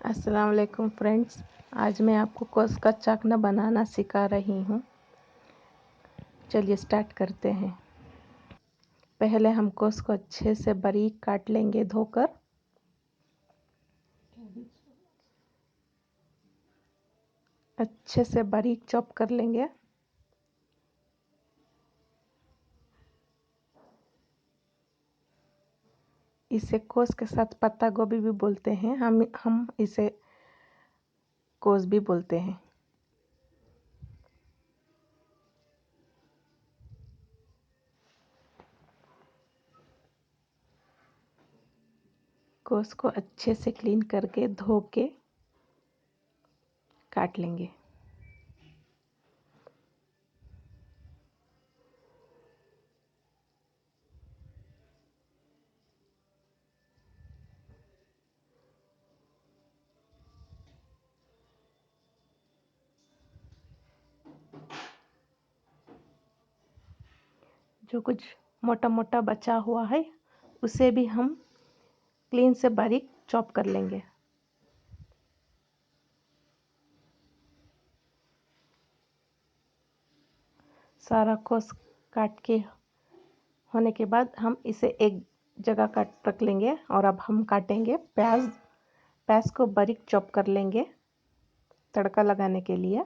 अस्सलाम वालेकुम फ्रेंड्स। आज मैं आपको कोस का चाकना बनाना सिखा रही हूँ। चलिए स्टार्ट करते हैं। पहले हम कोस को अच्छे से बारीक काट लेंगे, धोकर। अच्छे से बारीक चॉप कर लेंगे। इसे कोस के साथ पत्ता गोभी भी बोलते हैं, हम इसे कोस भी बोलते हैं। कोस को अच्छे से क्लीन करके धो के काट लेंगे। जो कुछ मोटा मोटा बचा हुआ है उसे भी हम क्लीन से बारीक चॉप कर लेंगे। सारा कोस काट के होने के बाद हम इसे एक जगह काट रख लेंगे। और अब हम काटेंगे प्याज। प्याज को बारीक चॉप कर लेंगे तड़का लगाने के लिए।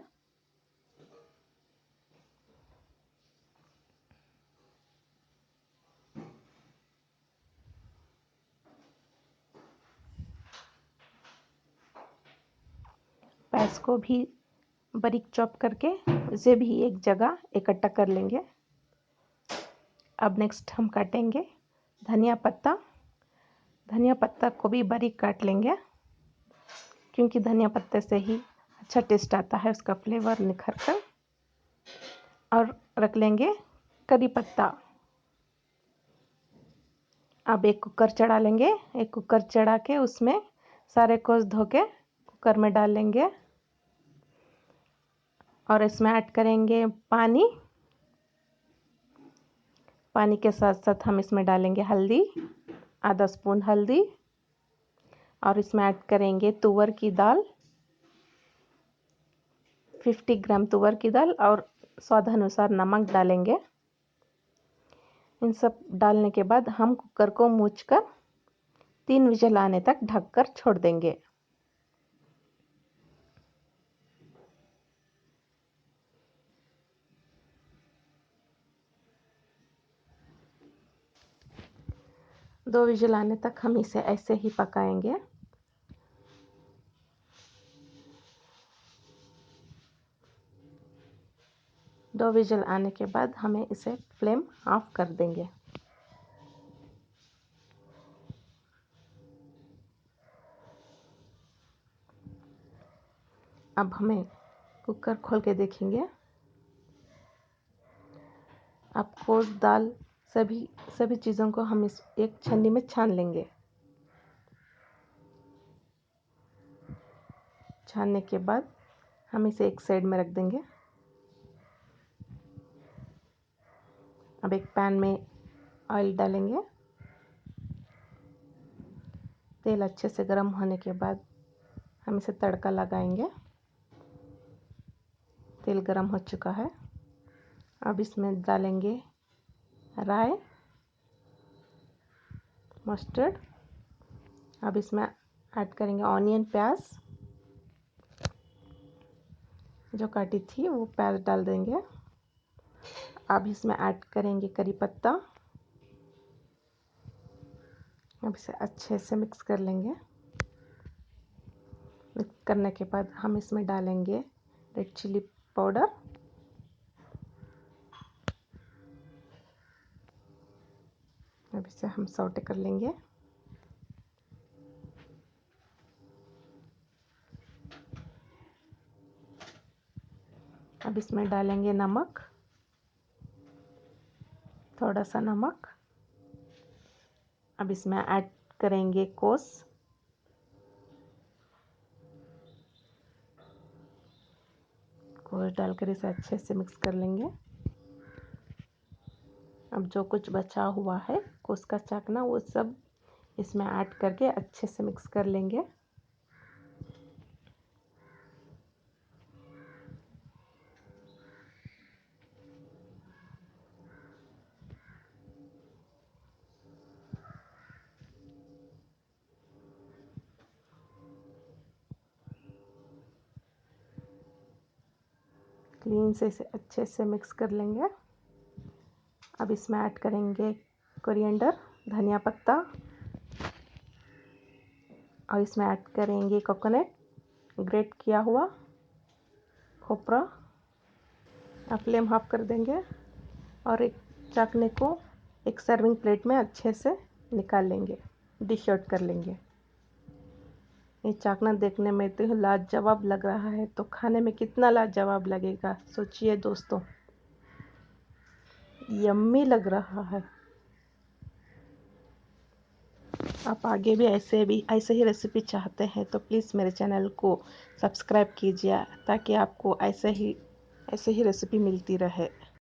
प्याज को भी बारीक चॉप करके उसे भी एक जगह इकट्ठा कर लेंगे। अब नेक्स्ट हम काटेंगे धनिया पत्ता। धनिया पत्ता को भी बारीक काट लेंगे, क्योंकि धनिया पत्ते से ही अच्छा टेस्ट आता है, उसका फ्लेवर निखर कर। और रख लेंगे करी पत्ता। अब एक कुकर चढ़ा लेंगे। एक कुकर चढ़ा के उसमें सारे कोस धो के कुकर में डाल लेंगे। और इसमें ऐड करेंगे पानी। पानी के साथ साथ हम इसमें डालेंगे हल्दी, आधा स्पून हल्दी। और इसमें ऐड करेंगे तुअर की दाल, 50 ग्राम तुअर की दाल। और स्वादानुसार नमक डालेंगे। इन सब डालने के बाद हम कुकर को मूंछकर 3 विजिल आने तक ढककर छोड़ देंगे। दो विजिल आने तक हम इसे ऐसे ही पकाएंगे। दो विजिल आने के बाद हमें इसे फ्लेम ऑफ कर देंगे। अब हमें कुकर खोल के देखेंगे। अब कोस दाल सभी चीज़ों को हम इस एक छन्नी में छान लेंगे। छानने के बाद हम इसे एक साइड में रख देंगे। अब एक पैन में ऑयल डालेंगे। तेल अच्छे से गर्म होने के बाद हम इसे तड़का लगाएंगे। तेल गर्म हो चुका है। अब इसमें डालेंगे राई, मस्टर्ड। अब इसमें ऐड करेंगे ऑनियन, प्याज जो काटी थी वो प्याज डाल देंगे। अब इसमें ऐड करेंगे करी पत्ता। अब इसे अच्छे से मिक्स कर लेंगे। मिक्स करने के बाद हम इसमें डालेंगे रेड चिली पाउडर। अब इसे हम सौटे कर लेंगे। अब इसमें डालेंगे नमक, थोड़ा सा नमक। अब इसमें ऐड करेंगे कोस। कोस डालकर इसे अच्छे से मिक्स कर लेंगे। अब जो कुछ बचा हुआ है कोस का चाकना वो सब इसमें ऐड करके अच्छे से मिक्स कर लेंगे। क्लीन से इसे अच्छे से मिक्स कर लेंगे। अब इसमें ऐड करेंगे कोरिएंडर, धनिया पत्ता, और इसमें ऐड करेंगे कोकोनट, ग्रेट किया हुआ खोपरा। अब फ्लेम ऑफ कर देंगे और एक चाकने को एक सर्विंग प्लेट में अच्छे से निकाल लेंगे, डिश आउट कर लेंगे। ये चाकना देखने में तो लाजवाब लग रहा है, तो खाने में कितना लाजवाब लगेगा सोचिए दोस्तों। यम्मी लग रहा है। आप आगे भी ऐसे ही रेसिपी चाहते हैं तो प्लीज़ मेरे चैनल को सब्सक्राइब कीजिए, ताकि आपको ऐसे ही रेसिपी मिलती रहे।